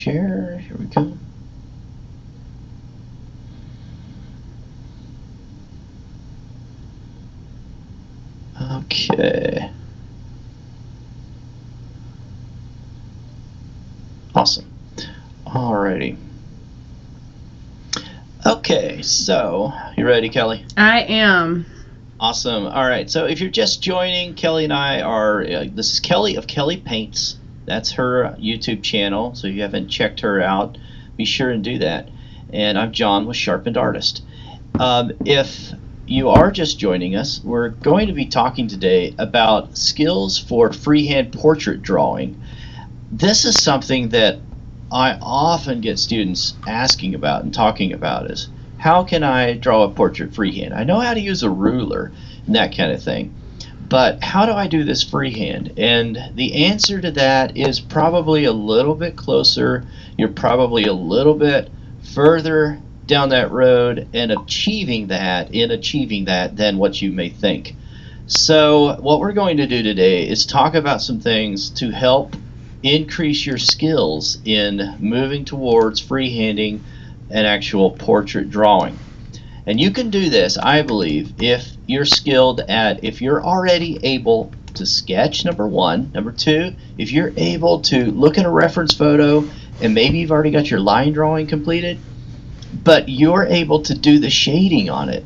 Share. Here we go. Okay. Awesome. Alrighty. Okay, so you ready, Kelly? I am. Awesome. All right. So if you're just joining, Kelly and I are. This is Kelly of Kelli Paints. That's her YouTube channel. So if you haven't checked her out, be sure and do that. And I'm John with Sharpened Artist. If you are just joining us, we're going to be talking today about skills for freehand portrait drawing. This is something that I often get students asking about and talking about is, how can I draw a portrait freehand? I know how to use a ruler and that kind of thing, but how do I do this freehand? And the answer to that is probably a little bit closer. You're probably a little bit further down that road in achieving that than what you may think. So what we're going to do today is talk about some things to help increase your skills in moving towards freehanding an actual portrait drawing. And you can do this, I believe, if you're if you're already able to sketch, number one. Number two, if you're able to look at a reference photo and maybe you've already got your line drawing completed, but you're able to do the shading on it,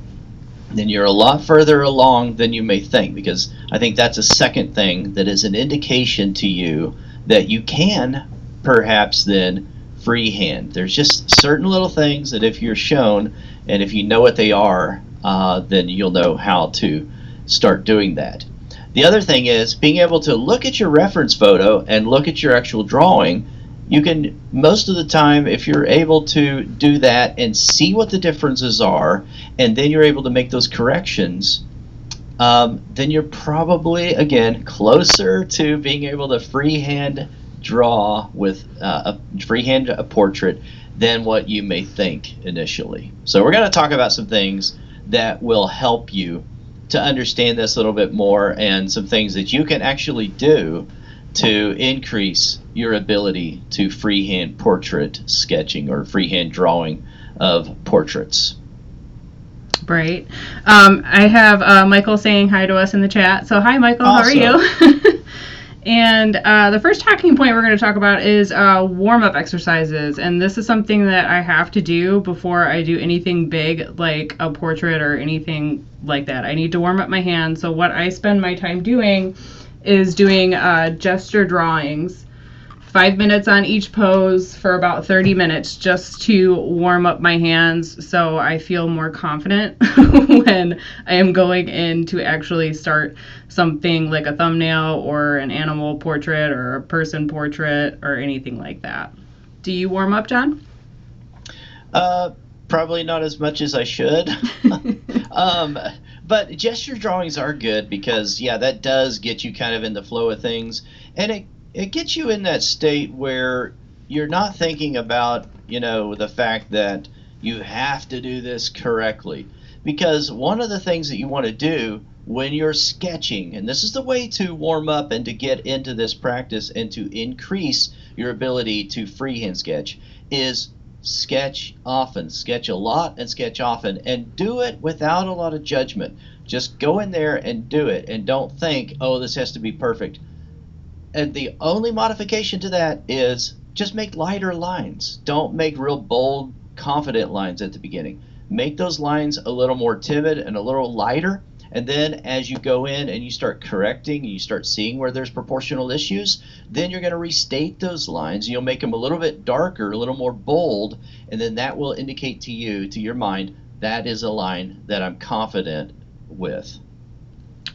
then you're a lot further along than you may think, because I think that's a second thing that is an indication to you that you can perhaps then freehand. There's just certain little things that if you're shown and if you know what they are, then you'll know how to start doing that. The other thing is being able to look at your reference photo and look at your actual drawing. You can, most of the time, if you're able to do that and see what the differences are, and then you're able to make those corrections, then you're probably, again, closer to being able to freehand draw with freehand a portrait than what you may think initially. So we're going to talk about some things that will help you to understand this a little bit more, and some things that you can actually do to increase your ability to freehand portrait sketching or freehand drawing of portraits. Right. I have Michael saying hi to us in the chat. So hi, Michael. Awesome. How are you? And the first talking point we're going to talk about is warm-up exercises. And this is something that I have to do before I do anything big like a portrait or anything like that. I need to warm up my hands. So what I spend my time doing is doing gesture drawings. 5 minutes on each pose for about 30 minutes just to warm up my hands so I feel more confident when I am going in to actually start something like a thumbnail or an animal portrait or a person portrait or anything like that. Do you warm up, John? Probably not as much as I should. But gesture drawings are good because, yeah, that does get you kind of in the flow of things. And it gets you in that state where you're not thinking about, the fact that you have to do this correctly. Because one of the things that you want to do when you're sketching, and this is the way to warm up and to get into this practice and to increase your ability to freehand sketch, is sketch often. Sketch a lot and sketch often, and do it without a lot of judgment. Just go in there and do it, and don't think, oh, this has to be perfect. And the only modification to that is just make lighter lines. Don't make real bold, confident lines at the beginning. Make those lines a little more timid and a little lighter. And then as you go in and you start correcting and you start seeing where there's proportional issues, then you're going to restate those lines. You'll make them a little bit darker, a little more bold, and then that will indicate to you, to your mind, that is a line that I'm confident with.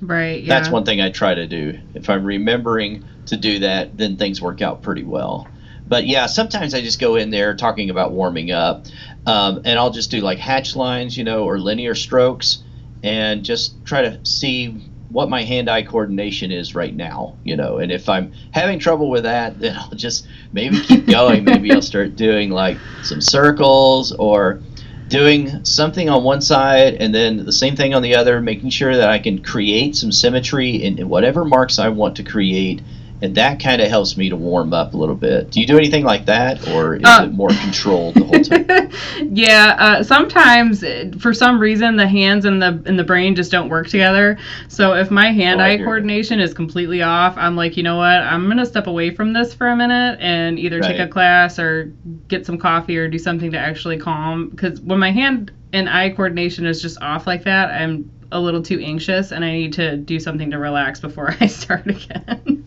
Right, yeah. That's one thing I try to do. If I'm remembering to do that, then things work out pretty well. But yeah, sometimes I just go in there talking about warming up, and I'll just do like hatch lines, or linear strokes, and just try to see what my hand-eye coordination is right now, and if I'm having trouble with that, then I'll just maybe keep going. Maybe I'll start doing like some circles or doing something on one side and then the same thing on the other, making sure that I can create some symmetry in whatever marks I want to create And that kind of helps me to warm up a little bit. Do you do anything like that, or is it more controlled the whole time? Yeah, sometimes for some reason the hands and the brain just don't work together. So if my hand-eye coordination is completely off, I'm like, you know what? I'm gonna step away from this for a minute and either take a class or get some coffee or do something to actually calm. Because when my hand and eye coordination is just off like that, I'm a little too anxious and I need to do something to relax before I start again.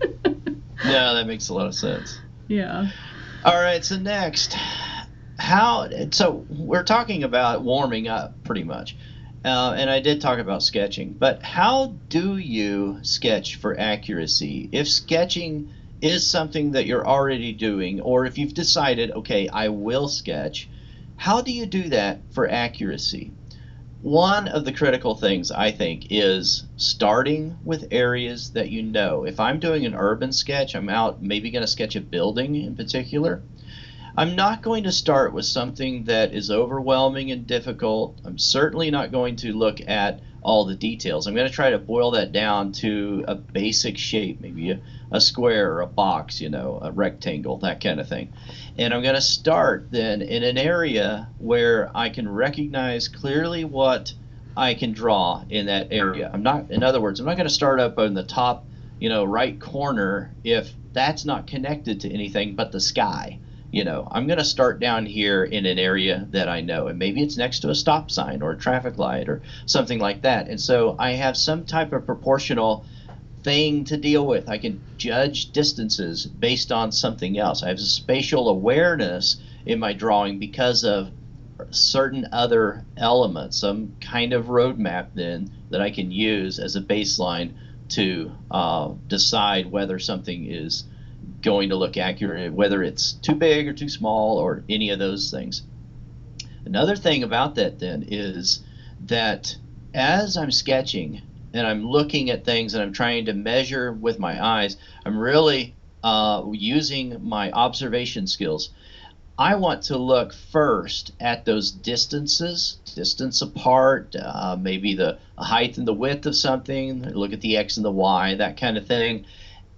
No, that makes a lot of sense. Yeah. All right, so next, so we're talking about warming up pretty much. And I did talk about sketching, but how do you sketch for accuracy? If sketching is something that you're already doing, or if you've decided, okay, I will sketch, how do you do that for accuracy? One of the critical things, I think, is starting with areas that you know. If I'm doing an urban sketch, I'm out maybe going to sketch a building in particular. I'm not going to start with something that is overwhelming and difficult. I'm certainly not going to look at all the details. I'm going to try to boil that down to a basic shape, maybe a square or a box, a rectangle, that kind of thing. And I'm going to start then in an area where I can recognize clearly what I can draw in that area. In other words, I'm not going to start up on the top, right corner if that's not connected to anything but the sky. I'm going to start down here in an area that I know, and maybe it's next to a stop sign or a traffic light or something like that. And so I have some type of proportional thing to deal with. I can judge distances based on something else. I have a spatial awareness in my drawing because of certain other elements, some kind of roadmap then that I can use as a baseline to decide whether something is going to look accurate, whether it's too big or too small or any of those things. Another thing about that then is that as I'm sketching and I'm looking at things and I'm trying to measure with my eyes, I'm really using my observation skills. I want to look first at those distances, distance apart, maybe the height and the width of something, look at the X and the Y, that kind of thing,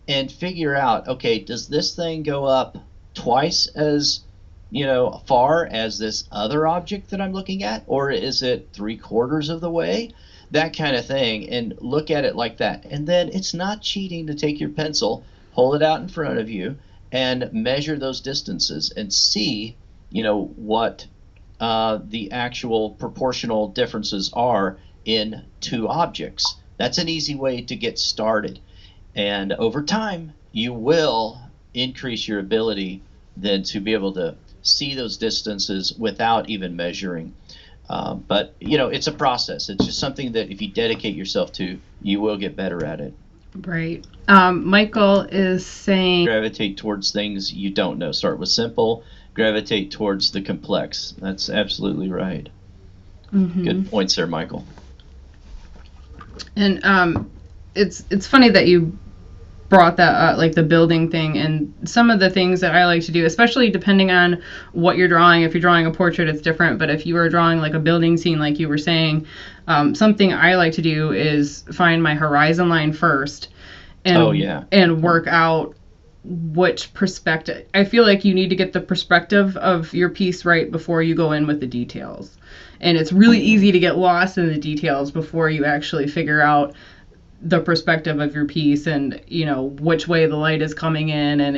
and figure out, okay, does this thing go up twice as far as this other object that I'm looking at, or is it 3/4 of the way? That kind of thing, and look at it like that. And then it's not cheating to take your pencil, hold it out in front of you, and measure those distances and see, what the actual proportional differences are in two objects. That's an easy way to get started. And over time, you will increase your ability then to be able to see those distances without even measuring. But, it's a process. It's just something that if you dedicate yourself to, you will get better at it. Right. Michael is saying... Gravitate towards things you don't know. Start with simple. Gravitate towards the complex. That's absolutely right. Mm-hmm. Good points there, Michael. And it's funny that you brought that up, like the building thing, and some of the things that I like to do, especially depending on what you're drawing. If you're drawing a portrait, it's different, but if you are drawing like a building scene, like you were saying, something I like to do is find my horizon line first and work out which perspective. I feel like you need to get the perspective of your piece right before you go in with the details. And it's really easy to get lost in the details before you actually figure out the perspective of your piece and which way the light is coming in, and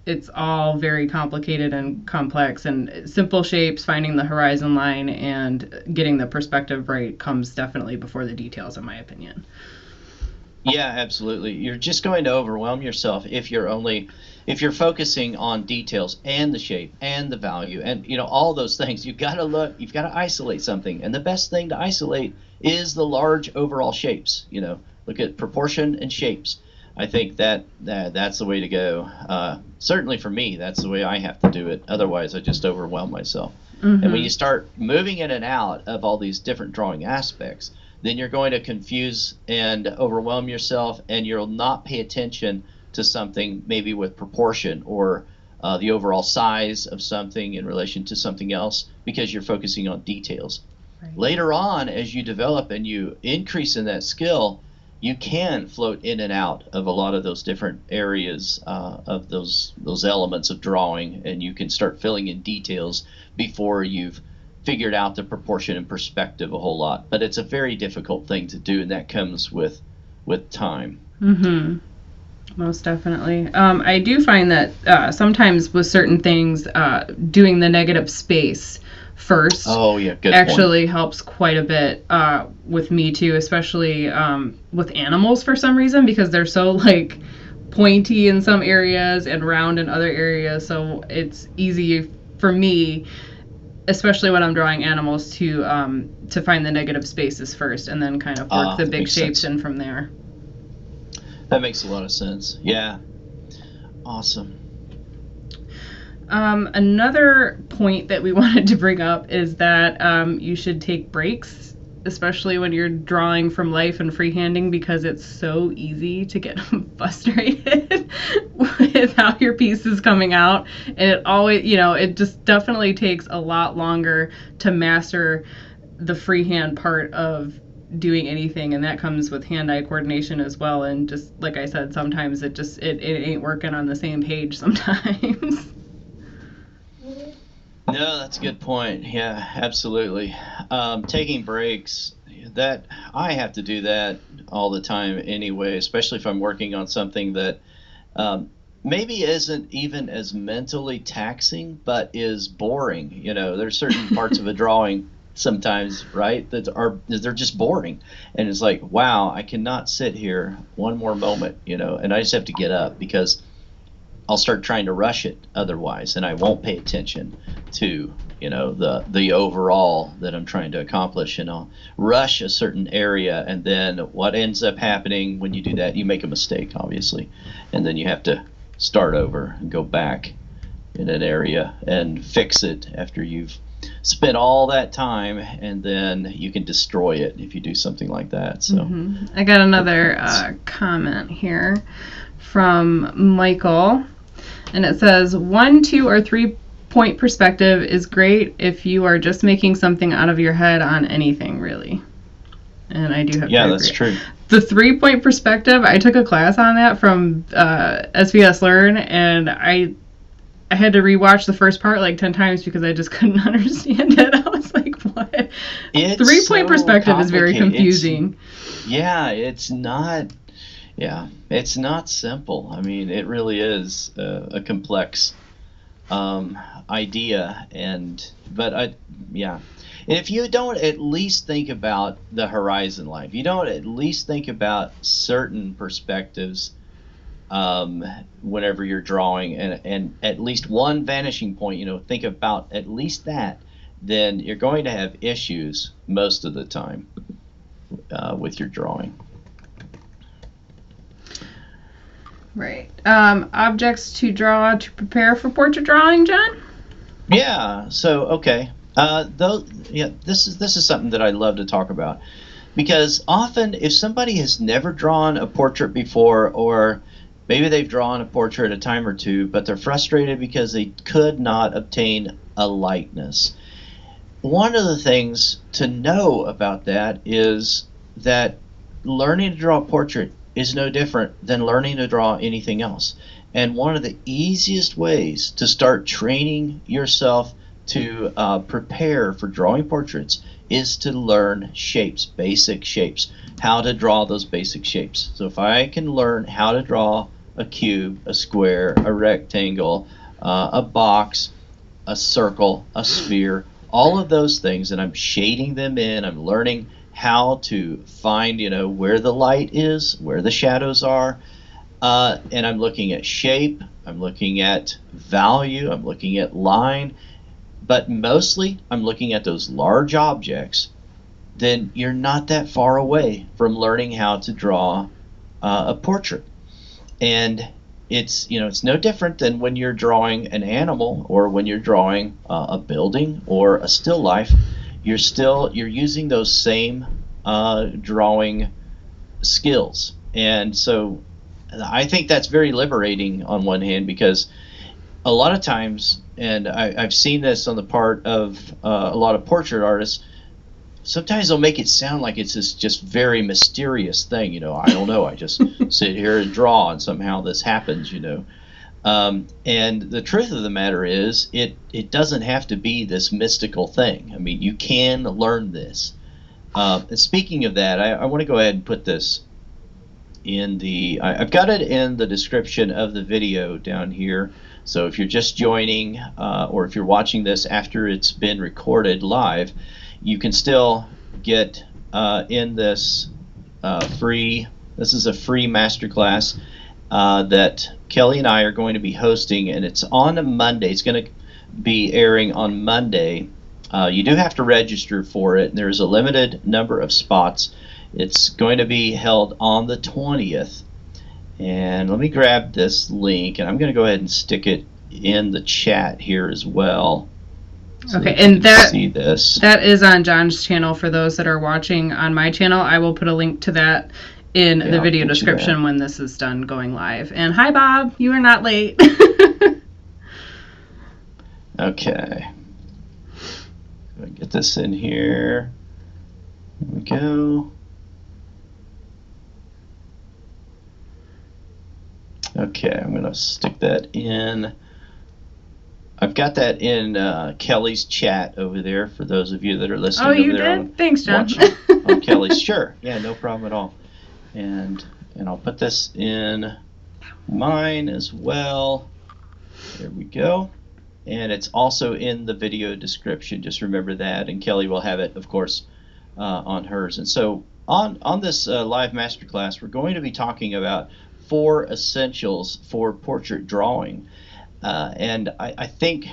it's all very complicated and complex. And simple shapes, finding the horizon line and getting the perspective right comes definitely before the details, in my opinion. Yeah, absolutely. You're just going to overwhelm yourself if you're focusing on details and the shape and the value and all those things. You've got to isolate something, and the best thing to isolate is the large overall shapes. Look at proportion and shapes. I think that's the way to go. Certainly for me, that's the way I have to do it. Otherwise, I just overwhelm myself. Mm-hmm. And when you start moving in and out of all these different drawing aspects, then you're going to confuse and overwhelm yourself, and you'll not pay attention to something maybe with proportion or the overall size of something in relation to something else because you're focusing on details. Right. Later on, as you develop and you increase in that skill, you can float in and out of a lot of those different areas of those elements of drawing, and you can start filling in details before you've figured out the proportion and perspective a whole lot. But it's a very difficult thing to do, and that comes with time. Mm-hmm. Most definitely. I do find that sometimes with certain things, doing the negative space first actually helps quite a bit with me too, especially with animals for some reason, because they're so like pointy in some areas and round in other areas. So it's easy for me, especially when I'm drawing animals, to find the negative spaces first and then kind of work the big shapes in from there. That makes a lot of sense. Yeah. Awesome. Another point that we wanted to bring up is that you should take breaks, especially when you're drawing from life and freehanding, because it's so easy to get frustrated with how your piece is coming out. And it always, it just definitely takes a lot longer to master the freehand part of doing anything, and that comes with hand-eye coordination as well. And just like I said, sometimes it ain't working on the same page sometimes. No, that's a good point. Yeah, absolutely. Taking breaks, that I have to do that all the time anyway, especially if I'm working on something that maybe isn't even as mentally taxing, but is boring. There's certain parts of a drawing sometimes, right, they're just boring, and it's like, wow, I cannot sit here one more moment, and I just have to get up, because I'll start trying to rush it otherwise, and I won't pay attention to the overall that I'm trying to accomplish, and I'll rush a certain area, and then what ends up happening when you do that, you make a mistake, obviously, and then you have to start over and go back in an area and fix it after you've spent all that time, and then you can destroy it if you do something like that. So I got another comment here from Michael, and it says 1, 2, or 3 point perspective is great if you are just making something out of your head on anything, really. And I do have to agree. That's true. The 3 point perspective, I took a class on that from SBS Learn, and I had to rewatch the first part like 10 times because I just couldn't understand it. I was like, what? 3 point perspective is very confusing. It's not simple. I mean, it really is a complex idea, but if you don't at least think about the horizon line, if you don't at least think about certain perspectives whenever you're drawing, and at least one vanishing point, think about at least that, then you're going to have issues most of the time with your drawing. Right. Objects to draw to prepare for portrait drawing, John? Yeah. So, okay. This is something that I love to talk about, because often if somebody has never drawn a portrait before, or maybe they've drawn a portrait a time or two, but they're frustrated because they could not obtain a likeness. One of the things to know about that is that learning to draw a portrait is no different than learning to draw anything else. And one of the easiest ways to start training yourself to prepare for drawing portraits is to learn shapes, basic shapes, how to draw those basic shapes. So if I can learn how to draw a cube, a square, a rectangle, a box, a circle, a sphere, all of those things, and I'm shading them in, I'm learning how to find, where the light is, where the shadows are, and I'm looking at shape, I'm looking at value, I'm looking at line, but mostly I'm looking at those large objects, then you're not that far away from learning how to draw a portrait. And it's no different than when you're drawing an animal, or when you're drawing a building or a still life. You're using those same drawing skills. And so I think that's very liberating on one hand, because a lot of times, and I've seen this on the part of a lot of portrait artists, sometimes they'll make it sound like it's this just very mysterious thing. I don't know. I just sit here and draw, and somehow this happens. And the truth of the matter is, it doesn't have to be this mystical thing. I mean, you can learn this. And speaking of that, I want to go ahead and put this in I've got it in the description of the video down here. So if you're just joining, or if you're watching this after it's been recorded live, you can still get in this this is a free masterclass that Kelly and I are going to be hosting, and it's on a Monday. It's going to be airing on Monday. You do have to register for it, and there's a limited number of spots. It's going to be held on the 20th. And let me grab this link, and I'm going to go ahead and stick it in the chat here as well. So okay, and see this. That is on John's channel. For those that are watching on my channel, I will put a link to that in the video description when this is done going live. And hi, Bob. You are not late. Okay. Get this in here. Here we go. Okay, I'm going to stick that in. I've got that in Kelly's chat over there for those of you that are listening. Oh, you over there did? Thanks, John. On Kelly's. Sure. Yeah, no problem at all. And I'll put this in mine as well. There we go. And it's also in the video description. Just remember that. And Kelly will have it, of course, on hers. And so on this live masterclass, we're going to be talking about 4 essentials for portrait drawing. And I think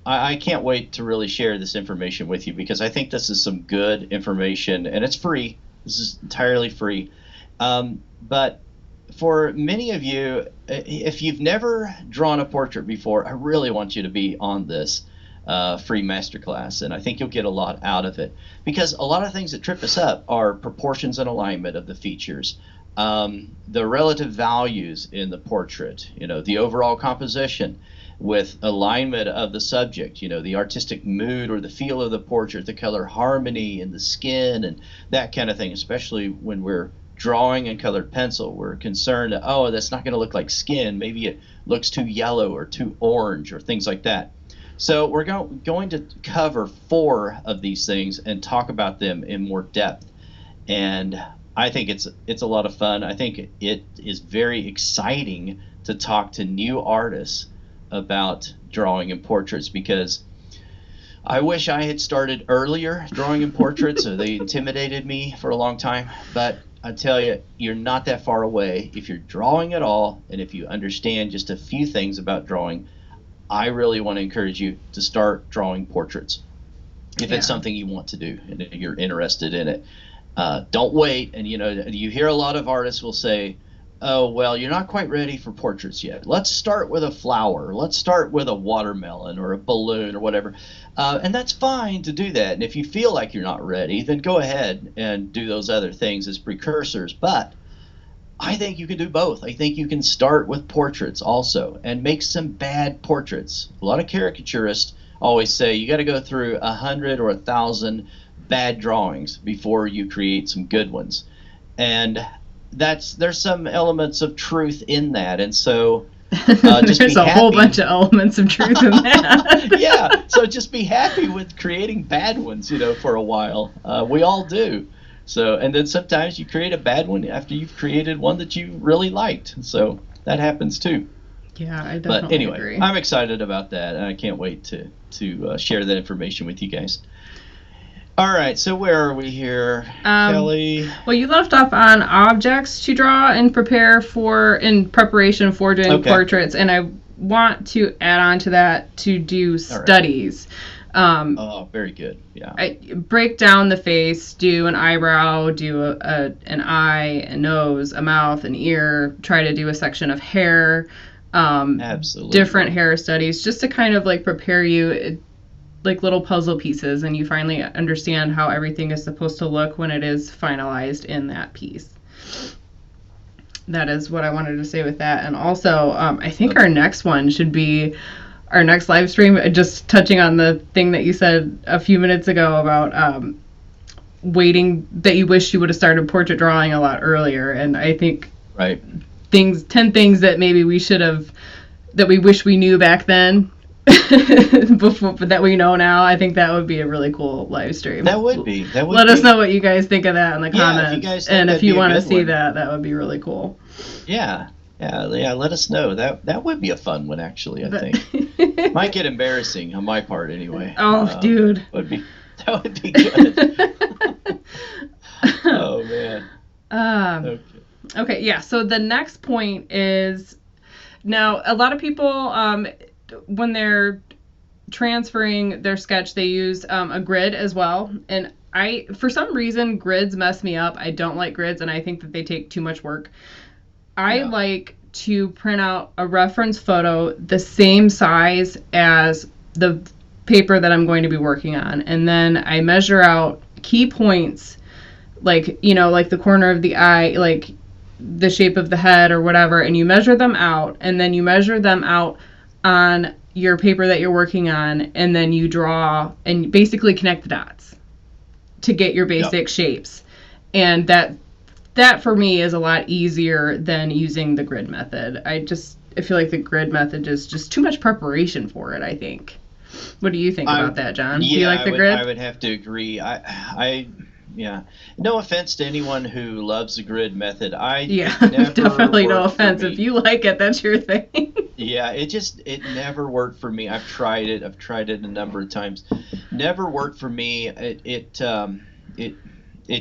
I can't wait to really share this information with you, because I think this is some good information, and it's free. This is entirely free. But for many of you, if you've never drawn a portrait before, I really want you to be on this free masterclass, and I think you'll get a lot out of it, because a lot of things that trip us up are proportions and alignment of the features, the relative values in the portrait, the overall composition with alignment of the subject, the artistic mood or the feel of the portrait, the color harmony and the skin and that kind of thing, especially when we're drawing in colored pencil. We're concerned that, oh, that's not going to look like skin. Maybe it looks too yellow or too orange or things like that. So we're going to cover 4 of these things and talk about them in more depth. And I think it's a lot of fun. I think it is very exciting to talk to new artists about drawing in portraits, because I wish I had started earlier drawing in portraits. So they intimidated me for a long time. But I tell you, you're not that far away if you're drawing at all, and if you understand just a few things about drawing. I really want to encourage you to start drawing portraits if it's something you want to do and you're interested in it. Don't wait. And you hear a lot of artists will say, oh, well, you're not quite ready for portraits yet. Let's start with a flower. Let's start with a watermelon or a balloon or whatever. And that's fine to do that. And if you feel like you're not ready, then go ahead and do those other things as precursors. But I think you can do both. I think you can start with portraits also and make some bad portraits. A lot of caricaturists always say you got to go through 100 or 1,000 bad drawings before you create some good ones. And there's some elements of truth in that. And so just there's a whole bunch of elements of truth in that. Yeah, so just be happy with creating bad ones, for a while. We all do. So, and then sometimes you create a bad one after you've created one that you really liked. So that happens too. Yeah, I definitely But anyway, agree. I'm excited about that, and I can't wait to share that information with you guys. All right, so where are we here, Kelly? Well, you left off on objects to draw and prepare for in preparation for doing portraits, and I want to add on to that to do studies. Oh, very good. Yeah. I break down the face, do an eyebrow, do an eye, a nose, a mouth, an ear, try to do a section of hair, Absolutely. different hair studies, just to kind of like prepare you like little puzzle pieces, and you finally understand how everything is supposed to look when it is finalized in that piece. That is what I wanted to say with that. And also, I think our next one should be our next live stream, just touching on the thing that you said a few minutes ago about waiting, that you wish you would have started portrait drawing a lot earlier. And I think Right. 10 things that maybe we should have, that we wish we knew back then, before, that we know now. I think that would be a really cool live stream. That would be. Let us know what you guys think of that in the comments. If you guys think and if that'd you be a want to good see one. that would be really cool. Yeah. Let us know. That would be a fun one, actually. I think might get embarrassing on my part, anyway. Oh, dude. That would be good. Oh man. Okay. Yeah. So the next point is, now a lot of people, when they're transferring their sketch, they use a grid as well. And for some reason, grids mess me up. I don't like grids, and I think that they take too much work. I like to print out a reference photo the same size as the paper that I'm going to be working on, and then I measure out key points, like, like the corner of the eye, like the shape of the head or whatever, and you measure them out, and then you measure them out on your paper that you're working on, and then you draw and basically connect the dots to get your basic shapes. And that for me is a lot easier than using the grid method. I feel like the grid method is just too much preparation for it, I think. What do you think about that, John? Yeah, do you like the grid? I would have to agree. Yeah. No offense to anyone who loves the grid method. Definitely no offense. If you like it, that's your thing. Yeah, it never worked for me. I've tried it a number of times. Never worked for me. It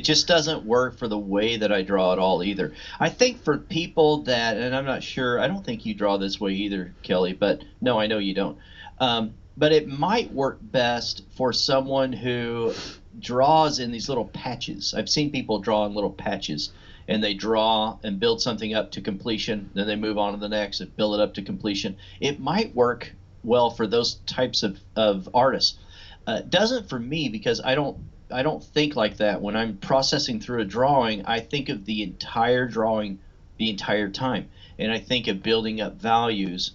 just doesn't work for the way that I draw at all either. I think for people that, and I'm not sure, I don't think you draw this way either, Kelly, but no, I know you don't. But it might work best for someone who draws in these little patches. I've seen people draw in little patches, and they draw and build something up to completion, then they move on to the next and build it up to completion. It might work well for those types of artists. It doesn't for me, because I don't think like that. When I'm processing through a drawing, I think of the entire drawing the entire time, and I think of building up values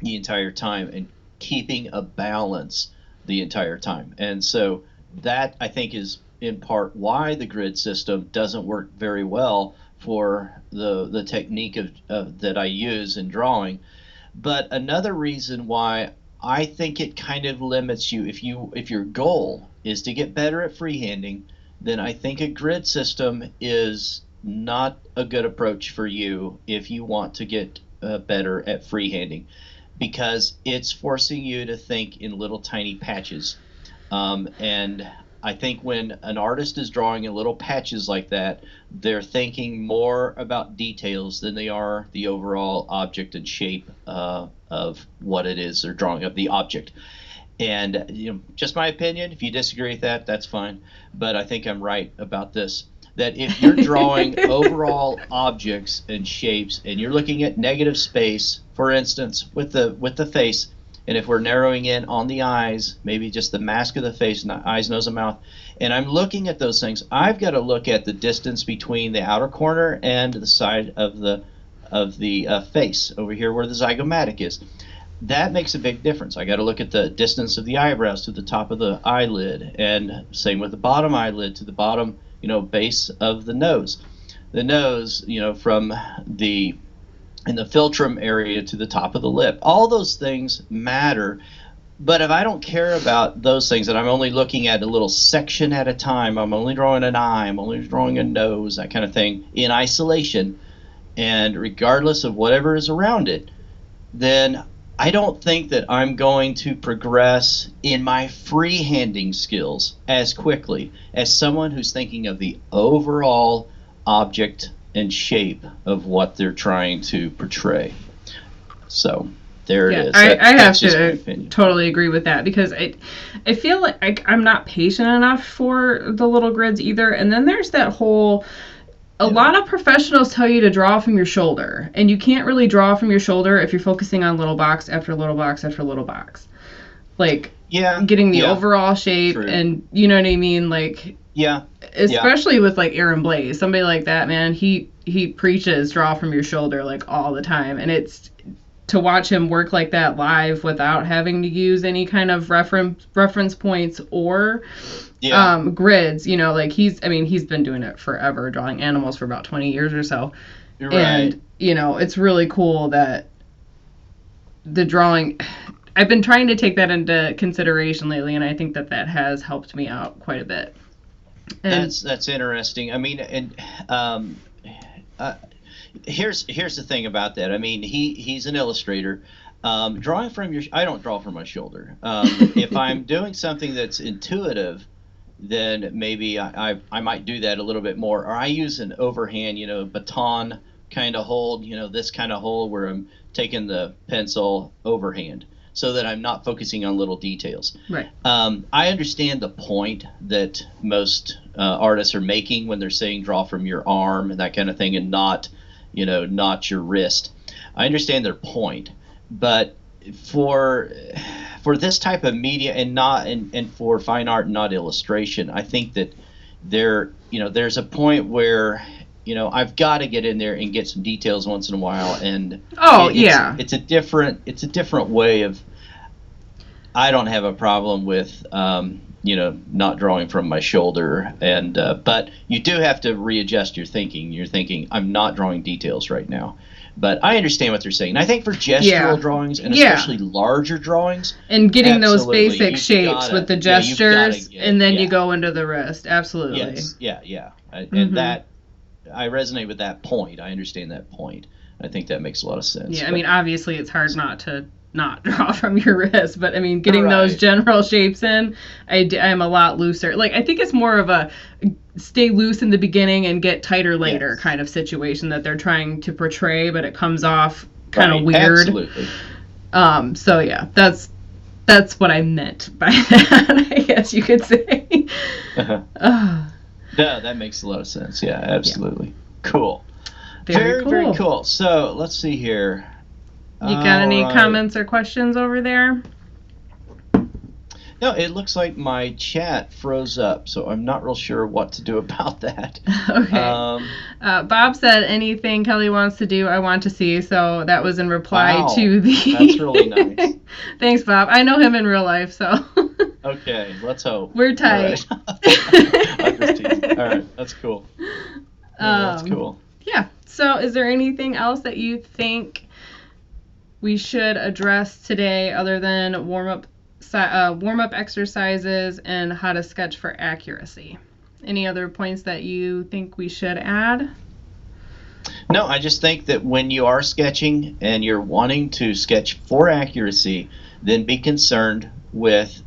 the entire time and keeping a balance the entire time. And so that, I think, is in part why the grid system doesn't work very well for the technique of that I use in drawing. But another reason why I think it kind of limits you, if your goal is to get better at freehanding, then I think a grid system is not a good approach for you if you want to get better at freehanding, because it's forcing you to think in little tiny patches. And I think when an artist is drawing in little patches like that, they're thinking more about details than they are the overall object and shape of what it is they're drawing, of the object. And just my opinion, if you disagree with that, that's fine. But I think I'm right about this, that if you're drawing overall objects and shapes, and you're looking at negative space, for instance, with the face, and if we're narrowing in on the eyes, maybe just the mask of the face, eyes, nose, and mouth, and I'm looking at those things, I've got to look at the distance between the outer corner and the side of the face over here where the zygomatic is. That makes a big difference. I got to look at the distance of the eyebrows to the top of the eyelid, and same with the bottom eyelid to the bottom, base of the nose. The nose, from the philtrum area to the top of the lip. All those things matter. But if I don't care about those things, and I'm only looking at a little section at a time, I'm only drawing an eye, I'm only drawing a nose, that kind of thing, in isolation, and regardless of whatever is around it, then I don't think that I'm going to progress in my freehanding skills as quickly as someone who's thinking of the overall object and shape of what they're trying to portray. So there it is. I have to totally agree with that, because I feel like I'm not patient enough for the little grids either. And then there's that whole... A lot of professionals tell you to draw from your shoulder, and you can't really draw from your shoulder if you're focusing on little box after little box after little box. Like, getting the overall shape, and you know what I mean? Like, especially with like Aaron Blaze, somebody like that, man, he preaches draw from your shoulder like all the time, and it's to watch him work like that live without having to use any kind of reference points or grids, you know, like he's been doing it forever, drawing animals for about 20 years or so. Right. And, you know, it's really cool that the drawing, I've been trying to take that into consideration lately, and I think that has helped me out quite a bit. And that's interesting. I mean, and here's the thing about that. I mean, he's an illustrator. Drawing from I don't draw from my shoulder. If I'm doing something that's intuitive, then maybe I might do that a little bit more. Or I use an overhand, you know, baton kind of hold, you know, this kind of hold where I'm taking the pencil overhand, so that I'm not focusing on little details. Right. I understand the point that most artists are making when they're saying draw from your arm and that kind of thing, and not your wrist. I understand their point, but for this type of media and for fine art and not illustration, I think that there's a point where, you know, I've got to get in there and get some details once in a while, and it's a different way of. I don't have a problem with not drawing from my shoulder, and but you do have to readjust your thinking. You're thinking, I'm not drawing details right now. But I understand what they're saying. And I think for gestural drawings, and especially larger drawings, and getting those basic shapes with the gestures, and then you go into the wrist. Absolutely. Yes. Yeah. And that. I resonate with that point. I understand that point. I think that makes a lot of sense. Yeah, I mean, obviously it's hard not to not draw from your wrist, but I mean, getting those general shapes in, I'm a lot looser. Like, I think it's more of a stay loose in the beginning and get tighter later kind of situation that they're trying to portray, but it comes off kind of weird. Absolutely. So yeah, that's what I meant by that, I guess you could say. Yeah, that makes a lot of sense. Yeah, absolutely. Yeah. Cool. Very cool. Very cool. So let's see here. You got any comments or questions over there? No, it looks like my chat froze up, so I'm not real sure what to do about that. Okay. Bob said anything Kelly wants to do, I want to see. So that was in reply to the. That's really nice. Thanks, Bob. I know him in real life, so. Okay, let's hope. We're tight. All right, that's cool. That's cool. Yeah. So, is there anything else that you think we should address today, other than warm-up exercises and how to sketch for accuracy? Any other points that you think we should add? No, I just think that when you are sketching and you're wanting to sketch for accuracy, then be concerned with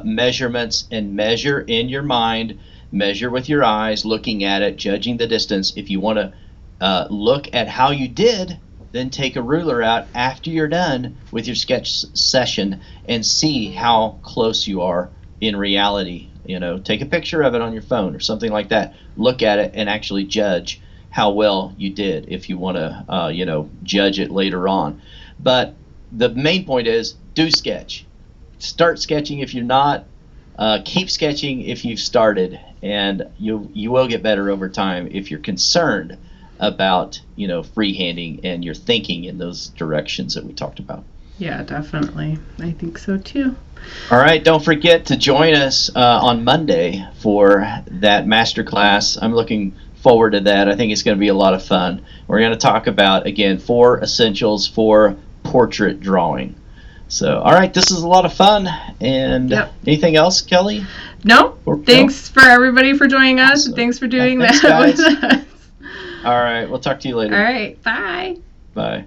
measurements, and measure in your mind, measure with your eyes, looking at it, judging the distance. If you want to look at how you did, then take a ruler out after you're done with your sketch session and see how close you are in reality. You know, take a picture of it on your phone or something like that. Look at it and actually judge how well you did if you want to, judge it later on. But the main point is, do sketch. Start sketching if you're not. Keep sketching if you've started, and you will get better over time if you're concerned about freehanding and you're thinking in those directions that we talked about. Yeah, definitely. I think so too. All right, don't forget to join us on Monday for that masterclass. I'm looking forward to that. I think it's going to be a lot of fun. We're going to talk about, again, 4 essentials for portrait drawing. So, all right, this is a lot of fun. And anything else, Kelly? No. Thanks for everybody for joining us. Awesome. Thanks for doing Thanks, that guys. with us. All right, we'll talk to you later. All right, bye. Bye.